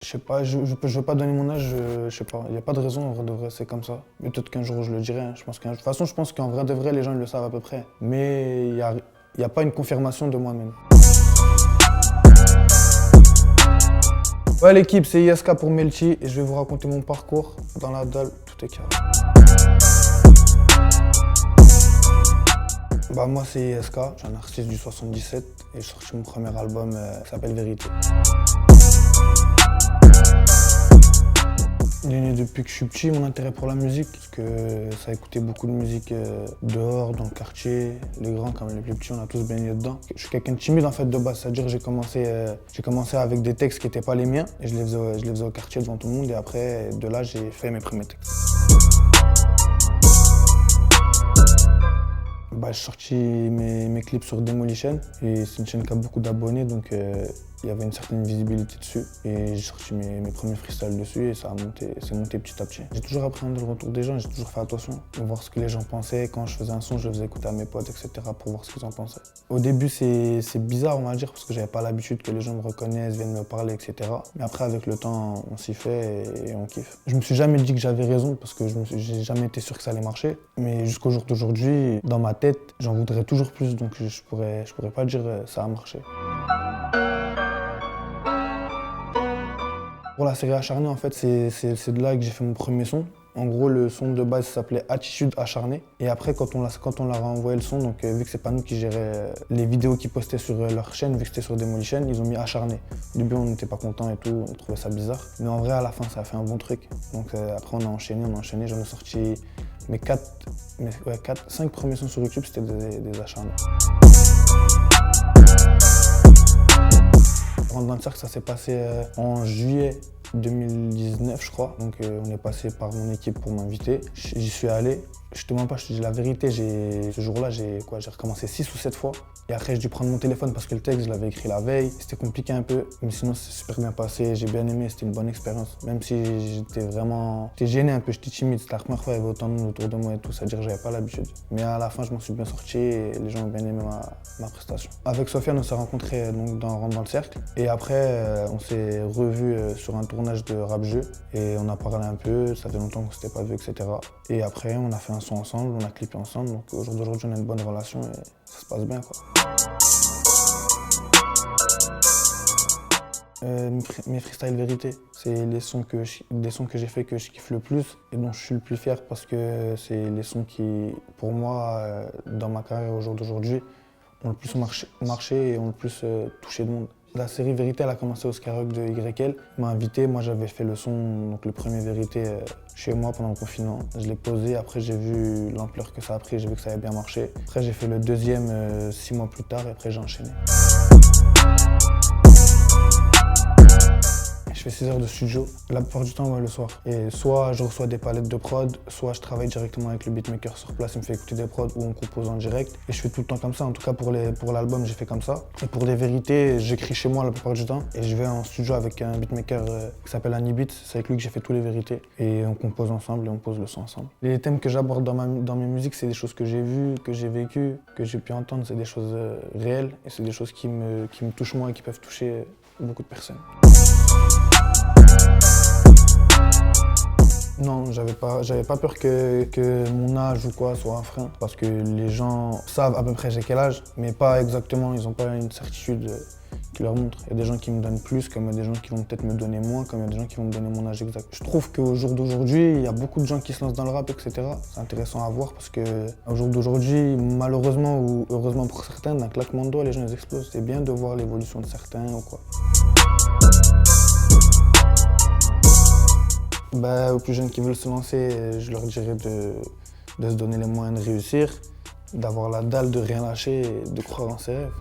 Je sais pas, je veux pas donner mon âge, je sais pas. Il n'y a pas de raison, en vrai de vrai, c'est comme ça. Mais peut-être qu'un jour je le dirai. Hein. De toute façon, je pense qu'en vrai de vrai, les gens ils le savent à peu près. Mais il y a pas une confirmation de moi-même. Ouais l'équipe, c'est ISK pour Melty et je vais vous raconter mon parcours dans la dalle, tout est carré. Bah moi c'est ISK, je suis un artiste du 77 et j'ai sorti mon premier album qui s'appelle Vérité. Il est né depuis que je suis petit, mon intérêt pour la musique, parce que ça écoutait beaucoup de musique dehors, dans le quartier. Les grands comme les plus petits, on a tous baigné dedans. Je suis quelqu'un de timide en fait de base, c'est-à-dire que j'ai commencé avec des textes qui n'étaient pas les miens et je les faisais au quartier devant tout le monde et après de là j'ai fait mes premiers textes. Bah, j'ai sorti mes clips sur Demolition et c'est une chaîne qui a beaucoup d'abonnés donc il y avait une certaine visibilité dessus et j'ai sorti mes premiers freestyles dessus et c'est monté petit à petit. J'ai toujours appréhendé le retour des gens, j'ai toujours fait attention pour voir ce que les gens pensaient. Quand je faisais un son, je le faisais écouter à mes potes, etc. pour voir ce qu'ils en pensaient. Au début, c'est bizarre, on va dire, parce que j'avais pas l'habitude que les gens me reconnaissent, viennent me parler, etc. Mais après, avec le temps, on s'y fait et on kiffe. Je me suis jamais dit que j'avais raison parce que j'ai jamais été sûr que ça allait marcher. Mais jusqu'au jour d'aujourd'hui, dans ma tête, j'en voudrais toujours plus, donc je pourrais pas dire ça a marché. Pour la série Acharné, en fait, c'est de là que j'ai fait mon premier son. En gros, le son de base s'appelait Attitude Acharnée. Et après, quand on leur a envoyé le son, donc vu que c'est pas nous qui gérait les vidéos qu'ils postaient sur leur chaîne, vu que c'était sur Demolition, ils ont mis Acharné. Au début, on n'était pas contents et tout, on trouvait ça bizarre. Mais en vrai, à la fin, ça a fait un bon truc. Donc après, on a enchaîné. J'en ai sorti mes 5 premiers sons sur YouTube, c'était des Acharnés. Rentre dans le cercle, ça s'est passé en juillet 2019, je crois. Donc on est passé par mon équipe pour m'inviter. J'y suis allé. Je te mens pas, je te dis la vérité, ce jour-là, j'ai recommencé 6 ou 7 fois. Et après, j'ai dû prendre mon téléphone parce que le texte, je l'avais écrit la veille. C'était compliqué un peu, mais sinon, c'est super bien passé. J'ai bien aimé, c'était une bonne expérience. Même si j'étais gêné un peu, j'étais timide. C'était la première fois qu'il y avait autant de monde autour de moi et tout, c'est-à-dire que j'avais pas l'habitude. Mais à la fin, je m'en suis bien sorti et les gens ont bien aimé ma prestation. Avec Sofiane, on s'est rencontrés dans Rentre dans le cercle. Et après, on s'est revus sur un tournage de rap jeu. Et on a parlé un peu, ça fait longtemps qu'on s'était pas vu, etc. Et après, on a fait un son ensemble, on a clippé ensemble. Donc au jour d'aujourd'hui, on a une bonne relation et ça se passe bien, quoi. Mes freestyles vérité, c'est des sons que j'ai fait que je kiffe le plus et dont je suis le plus fier parce que c'est les sons qui, pour moi, dans ma carrière au jour d'aujourd'hui, ont le plus marché et ont le plus touché de monde. La série Vérité, elle a commencé au Skyrock de YL. Il m'a invité, moi j'avais fait le son, donc le premier Vérité, chez moi pendant le confinement. Je l'ai posé, après j'ai vu l'ampleur que ça a pris, j'ai vu que ça avait bien marché. Après j'ai fait le deuxième 6 mois plus tard et après j'ai enchaîné. Je fais 6 heures de studio, la plupart du temps le soir. Et soit je reçois des palettes de prod, soit je travaille directement avec le beatmaker sur place, il me fait écouter des prods ou on compose en direct. Et je fais tout le temps comme ça, en tout cas pour l'album j'ai fait comme ça. Et pour les vérités, j'écris chez moi la plupart du temps. Et je vais en studio avec un beatmaker qui s'appelle Anibit, c'est avec lui que j'ai fait tous les vérités. Et on compose ensemble et on pose le son ensemble. Les thèmes que j'aborde dans mes musiques, c'est des choses que j'ai vues, que j'ai vécues, que j'ai pu entendre, c'est des choses réelles. Et c'est des choses qui me touchent moi et qui peuvent toucher beaucoup de personnes. Non, j'avais pas peur que mon âge ou quoi soit un frein, parce que les gens savent à peu près j'ai quel âge, mais pas exactement, ils n'ont pas une certitude qui leur montre. Il y a des gens qui me donnent plus, comme il y a des gens qui vont peut-être me donner moins, comme il y a des gens qui vont me donner mon âge exact. Je trouve qu'au jour d'aujourd'hui, il y a beaucoup de gens qui se lancent dans le rap, etc. C'est intéressant à voir parce qu'au jour d'aujourd'hui, malheureusement ou heureusement pour certains, d'un claquement de doigts, les gens ils explosent. C'est bien de voir l'évolution de certains ou quoi. Bah, aux plus jeunes qui veulent se lancer, je leur dirais de se donner les moyens de réussir, d'avoir la dalle de rien lâcher et de croire en ses rêves.